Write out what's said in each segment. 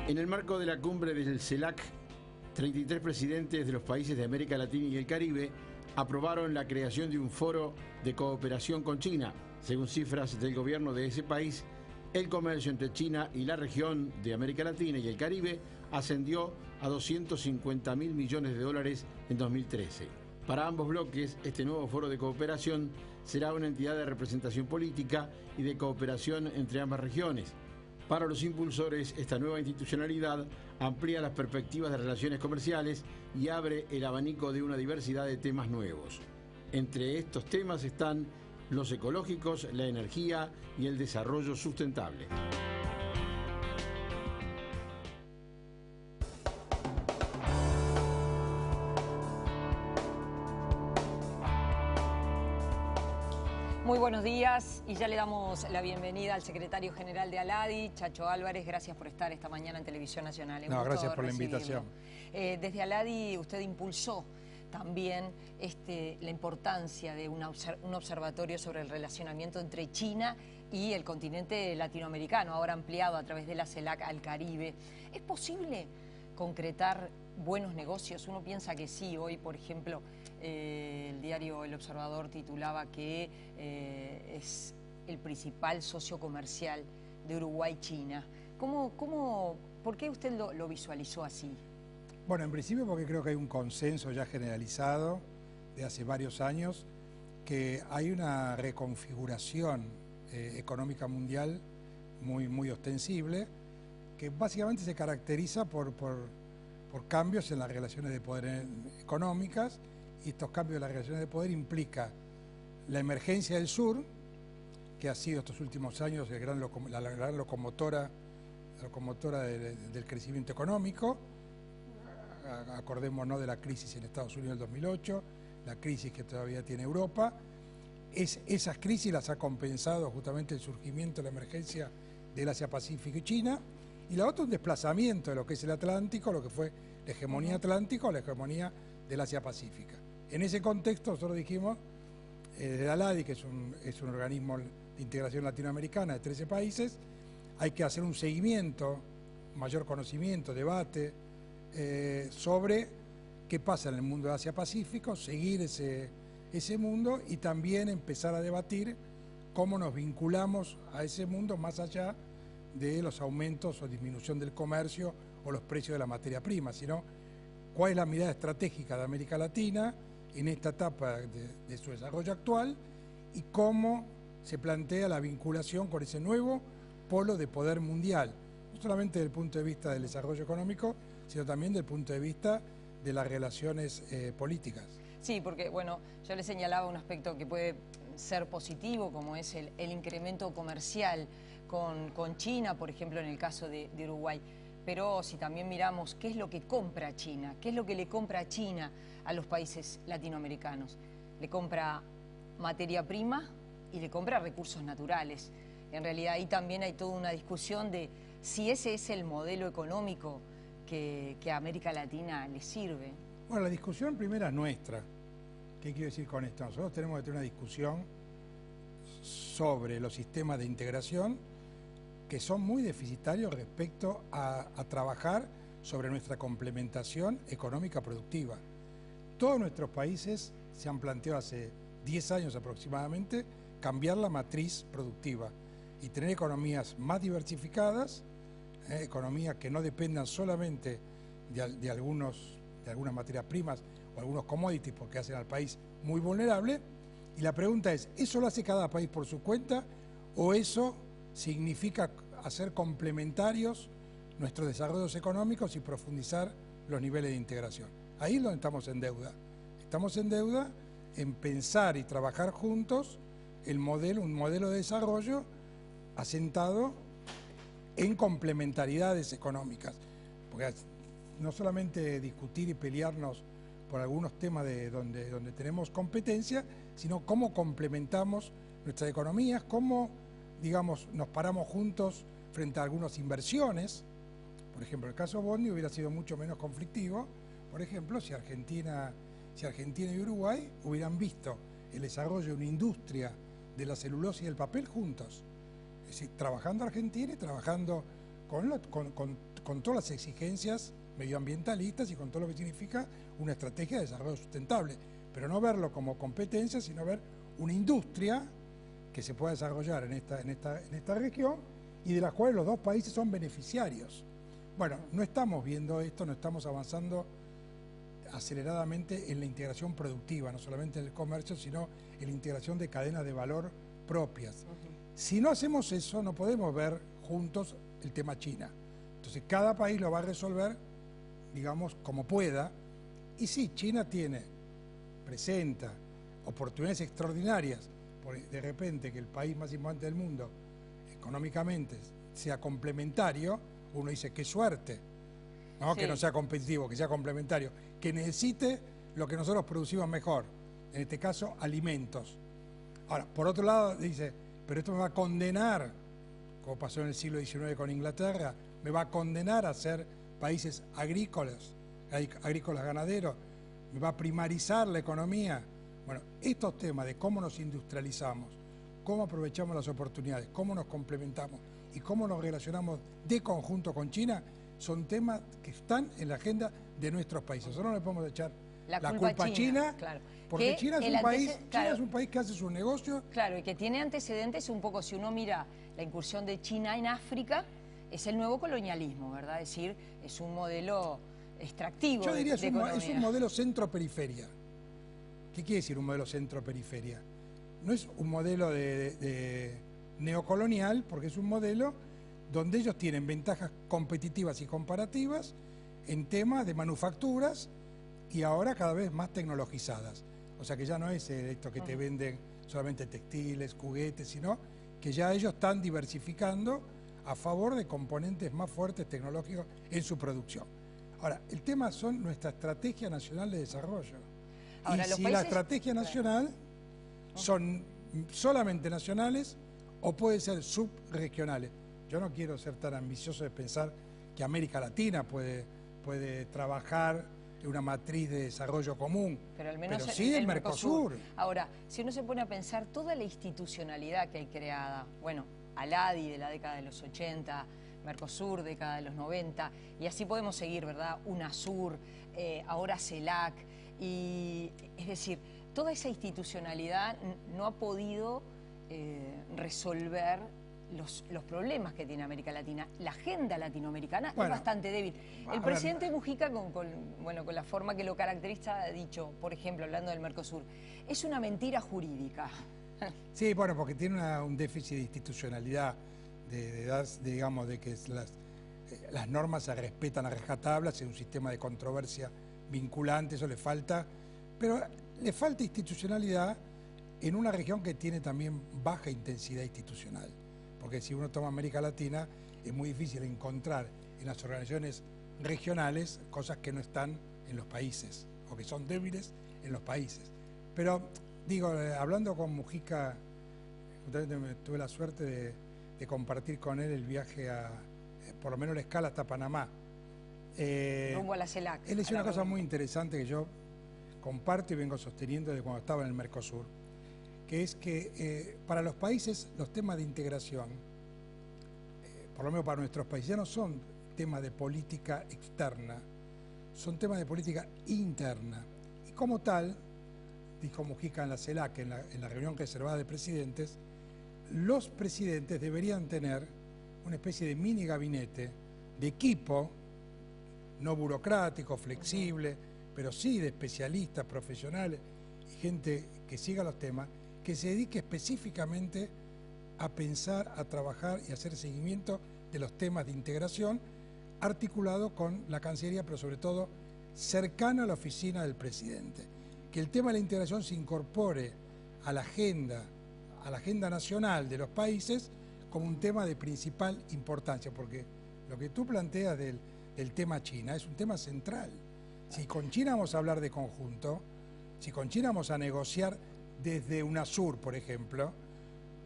En el marco de la cumbre del CELAC, 33 presidentes de los países de América Latina y el Caribe aprobaron la creación de un foro de cooperación con China. Según cifras del gobierno de ese país, el comercio entre China y la región de América Latina y el Caribe ascendió a 250.000 millones de dólares en 2013. Para ambos bloques, este nuevo foro de cooperación será una entidad de representación política y de cooperación entre ambas regiones. Para los impulsores, esta nueva institucionalidad amplía las perspectivas de relaciones comerciales y abre el abanico de una diversidad de temas nuevos. Entre estos temas están los ecológicos, la energía y el desarrollo sustentable. Muy buenos días y ya le damos la bienvenida al secretario general de ALADI, Chacho Álvarez. Gracias por estar esta mañana en Televisión Nacional. No, gracias por la invitación. Desde ALADI usted impulsó también la importancia de un observatorio sobre el relacionamiento entre China y el continente latinoamericano, ahora ampliado a través de la CELAC al Caribe. ¿Es posible concretar buenos negocios? Uno piensa que sí. Hoy, por ejemplo, el diario El Observador titulaba que es el principal socio comercial de Uruguay-China. ¿Por qué usted lo visualizó así? Bueno, en principio porque creo que hay un consenso ya generalizado de hace varios años que hay una reconfiguración económica mundial muy ostensible, que básicamente se caracteriza por cambios en las relaciones de poder económicas, y estos cambios de las relaciones de poder implica la emergencia del sur, que ha sido estos últimos años la gran locomotora del crecimiento económico. Acordémonos de la crisis en Estados Unidos del 2008, la crisis que todavía tiene Europa. Esas crisis las ha compensado justamente el surgimiento, la emergencia del Asia-Pacífico y China. Y la otra, un desplazamiento de lo que es el Atlántico, lo que fue la hegemonía atlántica o la hegemonía del Asia-Pacífica. En ese contexto nosotros dijimos, desde ALADI, que es un organismo de integración latinoamericana de 13 países, hay que hacer un seguimiento, mayor conocimiento, debate, sobre qué pasa en el mundo de Asia-Pacífico, seguir ese mundo y también empezar a debatir cómo nos vinculamos a ese mundo más allá de los aumentos o disminución del comercio o los precios de la materia prima, sino cuál es la mirada estratégica de América Latina en esta etapa de su desarrollo actual y cómo se plantea la vinculación con ese nuevo polo de poder mundial, no solamente desde el punto de vista del desarrollo económico, sino también desde el punto de vista de las relaciones políticas. Sí, porque bueno, yo le señalaba un aspecto que puede ser positivo, como es el incremento comercial con China, por ejemplo, en el caso de Uruguay. Pero si también miramos qué es lo que compra China, qué es lo que le compra China a los países latinoamericanos. Le compra materia prima y le compra recursos naturales. En realidad ahí también hay toda una discusión de si ese es el modelo económico que a América Latina le sirve. Bueno, la discusión primera es nuestra. ¿Qué quiero decir con esto? Nosotros tenemos que tener una discusión sobre los sistemas de integración que son muy deficitarios respecto a trabajar sobre nuestra complementación económica productiva. Todos nuestros países se han planteado hace 10 años aproximadamente cambiar la matriz productiva y tener economías más diversificadas, economías que no dependan solamente de algunas materias primas o algunos commodities porque hacen al país muy vulnerable. Y la pregunta es, ¿eso lo hace cada país por su cuenta o eso significa hacer complementarios nuestros desarrollos económicos y profundizar los niveles de integración? Ahí es donde estamos en deuda. Estamos en deuda en pensar y trabajar juntos un modelo de desarrollo asentado en complementariedades económicas. Porque no solamente discutir y pelearnos por algunos temas donde tenemos competencia, sino cómo complementamos nuestras economías, cómo, digamos, nos paramos juntos frente a algunas inversiones. Por ejemplo, el caso Bondi hubiera sido mucho menos conflictivo, por ejemplo, si Argentina y Uruguay hubieran visto el desarrollo de una industria de la celulosa y del papel juntos. Es decir, trabajando Argentina y trabajando con todas las exigencias medioambientalistas y con todo lo que significa una estrategia de desarrollo sustentable, pero no verlo como competencia, sino ver una industria que se pueda desarrollar en esta región y de la cual los dos países son beneficiarios. Bueno, no estamos viendo esto, no estamos avanzando aceleradamente en la integración productiva, no solamente en el comercio, sino en la integración de cadenas de valor propias. Si no hacemos eso, no podemos ver juntos el tema China. Entonces, cada país lo va a resolver, digamos, como pueda. Y sí, China presenta oportunidades extraordinarias, de repente que el país más importante del mundo, económicamente, sea complementario, uno dice, qué suerte, ¿no? Sí. Que no sea competitivo, que sea complementario, que necesite lo que nosotros producimos mejor, en este caso, alimentos. Ahora, por otro lado, dice, pero esto me va a condenar, como pasó en el siglo XIX con Inglaterra, me va a condenar a ser países agrícolas ganaderos, me va a primarizar la economía. Bueno, estos temas de cómo nos industrializamos, cómo aprovechamos las oportunidades, cómo nos complementamos y cómo nos relacionamos de conjunto con China, son temas que están en la agenda de nuestros países. Nosotros no le podemos echar la culpa a China, claro. Porque China es un país que hace sus negocios. Claro, y que tiene antecedentes un poco, si uno mira la incursión de China en África, es el nuevo colonialismo, ¿verdad? Es decir, es un modelo extractivo. Yo diría, es un modelo centro-periferia. ¿Qué quiere decir un modelo centro-periferia? No es un modelo de neocolonial, porque es un modelo donde ellos tienen ventajas competitivas y comparativas en temas de manufacturas y ahora cada vez más tecnologizadas. O sea que ya no es esto que te venden solamente textiles, juguetes, sino que ya ellos están diversificando a favor de componentes más fuertes tecnológicos en su producción. Ahora, el tema son nuestra estrategia nacional de desarrollo. Ahora, y si la estrategia nacional son solamente nacionales o pueden ser subregionales. Yo no quiero ser tan ambicioso de pensar que América Latina puede trabajar en una matriz de desarrollo común, pero al menos sí el Mercosur. Ahora, si uno se pone a pensar toda la institucionalidad que hay creada, bueno, ALADI de la década de los 80, Mercosur década de los 90, y así podemos seguir, ¿verdad? UNASUR, ahora CELAC, y es decir, toda esa institucionalidad no ha podido resolver los problemas que tiene América Latina. La agenda latinoamericana es bastante débil. El presidente Mujica, con la forma que lo caracteriza, ha dicho, por ejemplo, hablando del Mercosur, es una mentira jurídica. Sí, bueno, porque tiene un déficit de institucionalidad, digamos, de que las normas se respetan a rajatabla, es un sistema de controversia vinculante, eso le falta, pero le falta institucionalidad en una región que tiene también baja intensidad institucional. Porque si uno toma América Latina, es muy difícil encontrar en las organizaciones regionales cosas que no están en los países, o que son débiles en los países. Pero, digo, hablando con Mujica, tuve la suerte de compartir con él el viaje por lo menos la escala hasta Panamá. Rumbo a la CELAC. Él decía una cosa muy interesante que yo comparto y vengo sosteniendo desde cuando estaba en el Mercosur, que es que para los países los temas de integración, por lo menos para nuestros países, ya no son temas de política externa, son temas de política interna. Y como tal, dijo Mujica en la CELAC, en la reunión reservada de presidentes, los presidentes deberían tener una especie de mini gabinete, de equipo, no burocrático, flexible, pero sí de especialistas, profesionales y gente que siga los temas, que se dedique específicamente a pensar, a trabajar y a hacer seguimiento de los temas de integración, articulado con la Cancillería, pero sobre todo cercano a la oficina del presidente. Que el tema de la integración se incorpore a la agenda nacional de los países como un tema de principal importancia, porque lo que tú planteas del tema China es un tema central. Si con China vamos a hablar de conjunto, si con China vamos a negociar desde UNASUR, por ejemplo,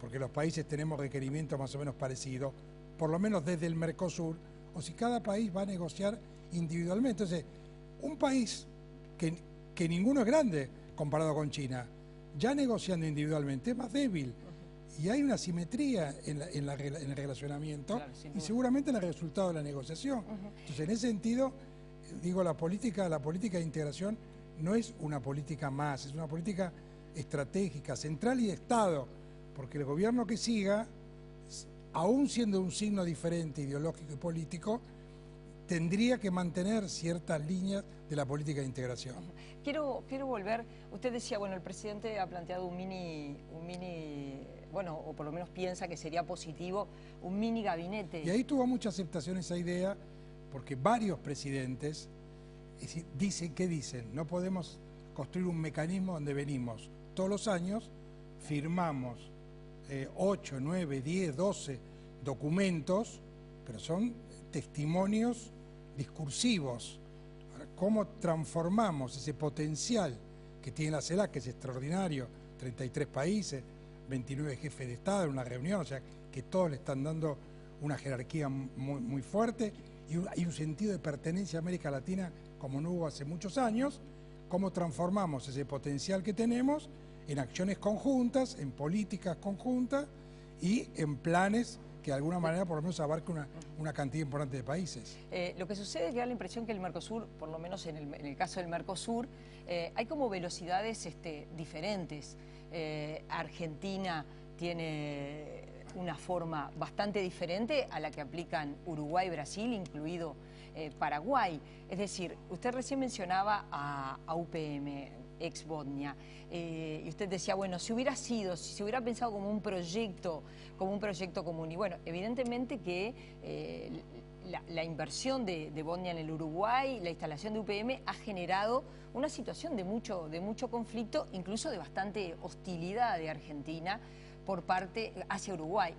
porque los países tenemos requerimientos más o menos parecidos, por lo menos desde el Mercosur, o si cada país va a negociar individualmente. Entonces, un país que ninguno es grande comparado con China, ya negociando individualmente es más débil. Y hay una simetría en el relacionamiento, Claro, sin y duda. seguramente en el resultado de la negociación. Entonces, en ese sentido, digo, la política de integración no es una política más, es una política estratégica, central y de Estado, porque el gobierno que siga, aún siendo un signo diferente ideológico y político, tendría que mantener ciertas líneas de la política de integración. Quiero volver, usted decía, bueno, el presidente ha planteado un mini, bueno, o por lo menos piensa que sería positivo, un mini gabinete. Y ahí tuvo mucha aceptación esa idea, porque varios presidentes dicen, no podemos construir un mecanismo donde venimos todos los años, firmamos 8, 9, 10, 12 documentos, pero son testimonios discursivos. Ahora, ¿cómo transformamos ese potencial que tiene la CELAC, que es extraordinario, 33 países, 29 jefes de Estado en una reunión, o sea, que todos le están dando una jerarquía muy, muy fuerte y un sentido de pertenencia a América Latina como no hubo hace muchos años? ¿Cómo transformamos ese potencial que tenemos en acciones conjuntas, en políticas conjuntas y en planes que de alguna manera por lo menos abarque una cantidad importante de países? Lo que sucede es que da la impresión que el Mercosur, por lo menos en el caso del Mercosur, hay como velocidades diferentes. Argentina tiene una forma bastante diferente a la que aplican Uruguay, Brasil, incluido Paraguay. Es decir, usted recién mencionaba a UPM, ex Bodnia, y usted decía, bueno, si se hubiera pensado como un proyecto común, y bueno, evidentemente que la inversión de Bodnia en el Uruguay, la instalación de UPM ha generado una situación de mucho conflicto, incluso de bastante hostilidad de Argentina por parte hacia Uruguay.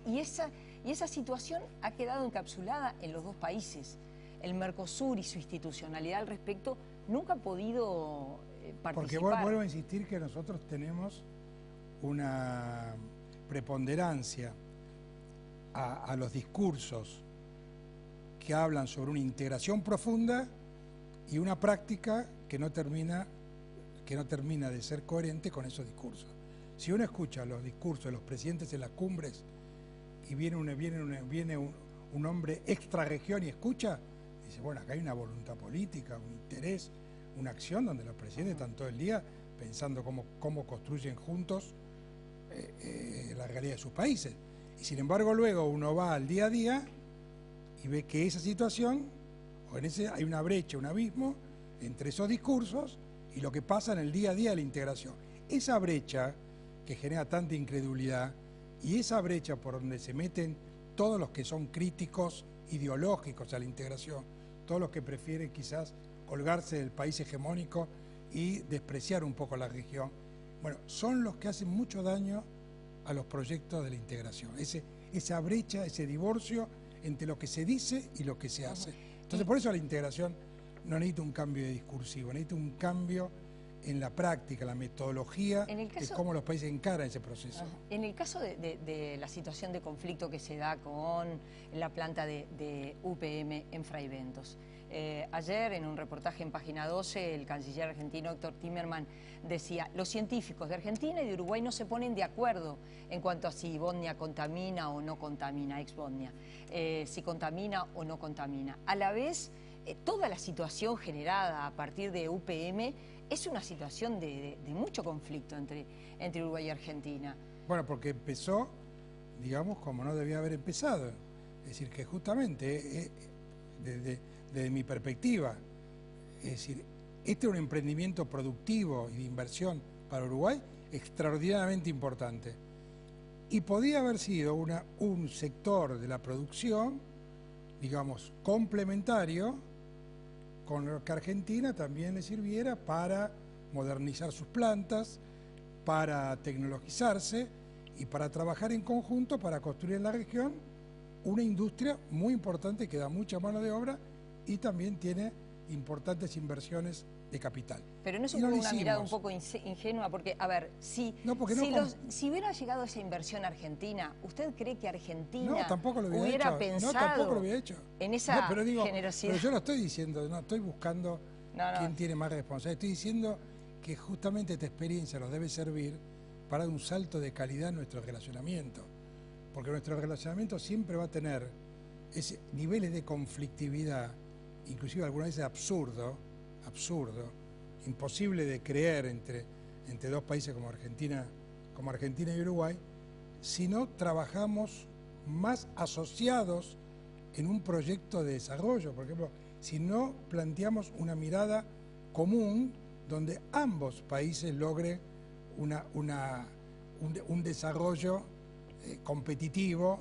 Y esa situación ha quedado encapsulada en los dos países. El Mercosur y su institucionalidad al respecto nunca ha podido participar. Porque vuelvo a insistir que nosotros tenemos una preponderancia a los discursos que hablan sobre una integración profunda y una práctica que no termina de ser coherente con esos discursos. Si uno escucha los discursos de los presidentes en las cumbres y viene un hombre extra región y escucha, dice, bueno, acá hay una voluntad política, un interés, una acción donde los presidentes están todo el día pensando cómo construyen juntos la realidad de sus países. Y sin embargo luego uno va al día a día y ve que esa situación, hay una brecha, un abismo entre esos discursos y lo que pasa en el día a día de la integración. Esa brecha que genera tanta incredulidad y esa brecha por donde se meten todos los que son críticos ideológicos a la integración, todos los que prefieren quizás colgarse del país hegemónico y despreciar un poco la región, bueno, son los que hacen mucho daño a los proyectos de la integración. Esa brecha, ese divorcio entre lo que se dice y lo que se hace. Entonces, por eso la integración no necesita un cambio de discursivo, necesita un cambio en la práctica, la metodología de cómo los países encaran ese proceso. En el caso de la situación de conflicto que se da con la planta de UPM en Fray Bentos, ayer en un reportaje en Página 12 el canciller argentino Héctor Timerman decía, los científicos de Argentina y de Uruguay no se ponen de acuerdo en cuanto a si Bodnia contamina o no contamina, ex Bodnia, si contamina o no contamina. A la vez, toda la situación generada a partir de UPM es una situación de mucho conflicto entre Uruguay y Argentina. Bueno, porque empezó, digamos, como no debía haber empezado. Es decir, que justamente, desde mi perspectiva, es decir, este es un emprendimiento productivo y de inversión para Uruguay extraordinariamente importante. Y podía haber sido un sector de la producción, digamos, complementario, con lo que a Argentina también le sirviera para modernizar sus plantas, para tecnologizarse y para trabajar en conjunto para construir en la región una industria muy importante que da mucha mano de obra y también tiene importantes inversiones de capital. Pero no es una mirada un poco ingenua, porque, a ver, si hubiera llegado esa inversión argentina, ¿usted cree que Argentina hubiera pensado en esa generosidad? Pero yo no estoy diciendo, no estoy buscando quién tiene más responsabilidad, estoy diciendo que justamente esta experiencia nos debe servir para dar un salto de calidad en nuestro relacionamiento, porque nuestro relacionamiento siempre va a tener niveles de conflictividad, inclusive algunas veces absurdo, imposible de creer entre dos países como Argentina y Uruguay, si no trabajamos más asociados en un proyecto de desarrollo. Por ejemplo, si no planteamos una mirada común donde ambos países logren un desarrollo competitivo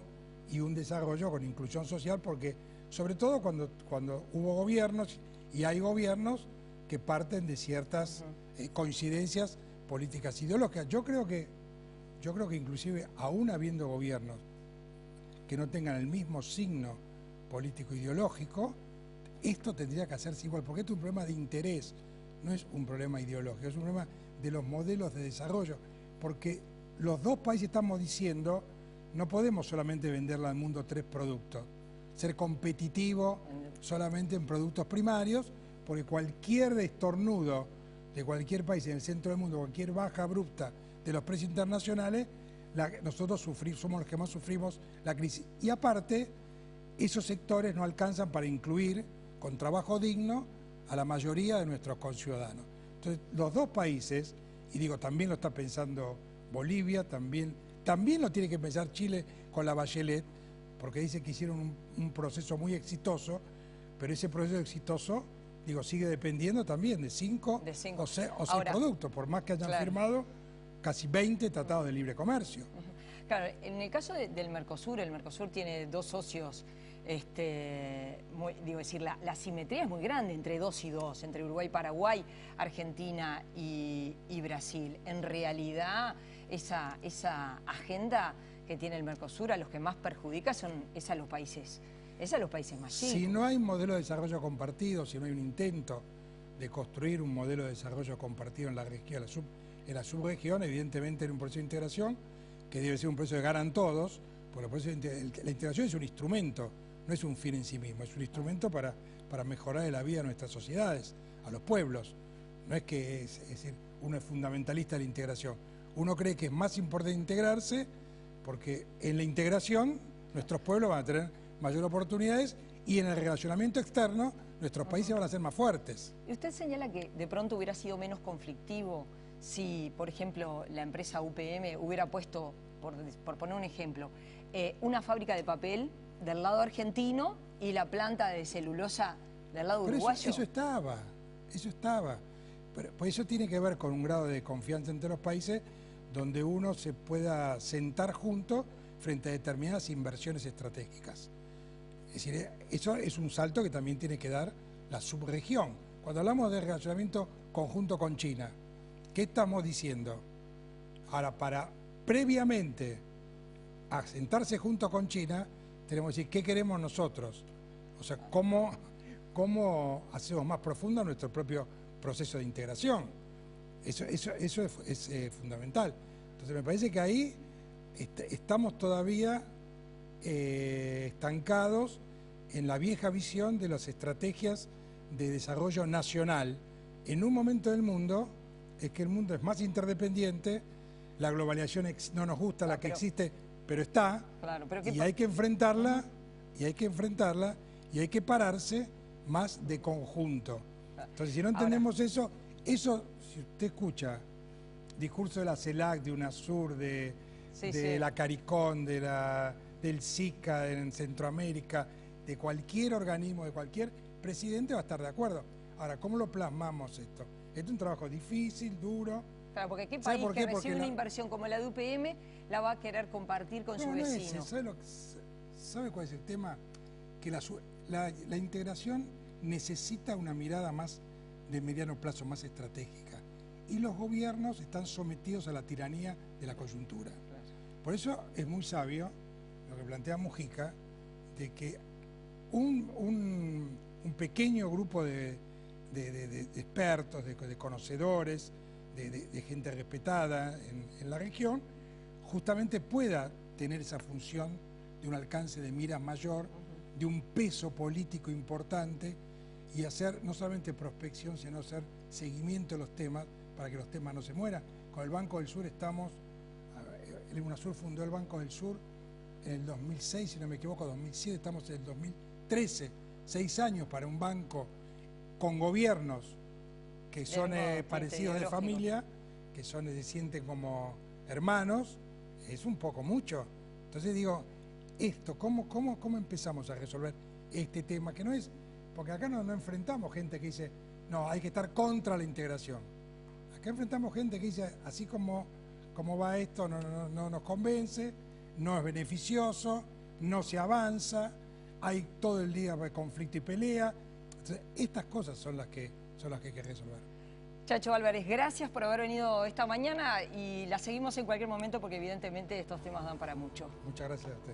y un desarrollo con inclusión social, porque sobre todo cuando hubo gobiernos y hay gobiernos que parten de ciertas coincidencias políticas ideológicas. Yo creo que inclusive aún habiendo gobiernos que no tengan el mismo signo político ideológico, esto tendría que hacerse igual, porque esto es un problema de interés, no es un problema ideológico, es un problema de los modelos de desarrollo, porque los dos países estamos diciendo, no podemos solamente venderle al mundo 3 productos, ser competitivo solamente en productos primarios, porque cualquier estornudo de cualquier país en el centro del mundo, cualquier baja abrupta de los precios internacionales, nosotros somos los que más sufrimos la crisis. Y aparte, esos sectores no alcanzan para incluir con trabajo digno a la mayoría de nuestros conciudadanos. Entonces, los dos países, y digo, también lo está pensando Bolivia, también lo tiene que pensar Chile con la Bachelet, porque dice que hicieron un proceso muy exitoso, pero ese proceso exitoso, digo, sigue dependiendo también de 5 o 6 productos, por más que hayan firmado casi 20 tratados de libre comercio. Claro, en el caso del Mercosur, el Mercosur tiene 2 socios, la simetría es muy grande entre 2 y 2, entre Uruguay, Paraguay, Argentina y Brasil. En realidad, esa agenda que tiene el Mercosur a los que más perjudica es a los países más chicos. Si no hay un modelo de desarrollo compartido, si no hay un intento de construir un modelo de desarrollo compartido en la región, en la subregión, evidentemente en un proceso de integración, que debe ser un proceso de ganan todos, porque la integración es un instrumento, no es un fin en sí mismo, es un instrumento para mejorar la vida de nuestras sociedades, a los pueblos. No es que es decir, uno es fundamentalista de la integración, uno cree que es más importante integrarse, porque en la integración nuestros pueblos van a tener mayor oportunidades y en el relacionamiento externo nuestros países van a ser más fuertes. Y usted señala que de pronto hubiera sido menos conflictivo si, por ejemplo, la empresa UPM hubiera puesto, por poner un ejemplo, una fábrica de papel del lado argentino y la planta de celulosa del lado uruguayo. Eso estaba. Pero pues eso tiene que ver con un grado de confianza entre los países donde uno se pueda sentar juntos frente a determinadas inversiones estratégicas. Es decir, eso es un salto que también tiene que dar la subregión. Cuando hablamos de relacionamiento conjunto con China, ¿qué estamos diciendo? Ahora, para previamente a sentarse junto con China, tenemos que decir qué queremos nosotros. O sea, cómo hacemos más profundo nuestro propio proceso de integración. Eso es fundamental. Entonces, me parece que ahí estamos todavía estancados en la vieja visión de las estrategias de desarrollo nacional en un momento del mundo es que el mundo es más interdependiente, la globalización no nos gusta, la que existe, pero está, y hay que enfrentarla, y hay que pararse más de conjunto. Entonces, si no entendemos eso, si usted escucha discurso de la CELAC, de UNASUR, de la CARICOM, del SICA en Centroamérica, de cualquier organismo, de cualquier presidente va a estar de acuerdo. Ahora, ¿cómo lo plasmamos esto? Esto es un trabajo difícil, duro. Claro, porque ¿qué país que recibe una inversión como la de UPM la va a querer compartir con su vecino? ¿Sabe cuál es el tema? Que la integración necesita una mirada más de mediano plazo, más estratégica. Y los gobiernos están sometidos a la tiranía de la coyuntura. Por eso es muy sabio lo que plantea Mujica, de que un pequeño grupo de expertos, de conocedores, de gente respetada en la región, justamente pueda tener esa función de un alcance de mira mayor, de un peso político importante y hacer no solamente prospección, sino hacer seguimiento de los temas para que los temas no se mueran. Con el Banco del Sur estamos el UNASUR fundó el Banco del Sur en el 2006, si no me equivoco, 2007, estamos en el 2013, 6 años para un banco con gobiernos que son parecidos de familia, que se sienten como hermanos, es un poco mucho. Entonces digo, esto, ¿cómo empezamos a resolver este tema? Que no es, porque acá no enfrentamos gente que dice, no, hay que estar contra la integración. Acá enfrentamos gente que dice, así como va esto, no nos convence, no es beneficioso, no se avanza, hay todo el día conflicto y pelea. Entonces, estas cosas son las que hay que resolver. Chacho Álvarez, gracias por haber venido esta mañana y la seguimos en cualquier momento porque evidentemente estos temas dan para mucho. Muchas gracias a usted.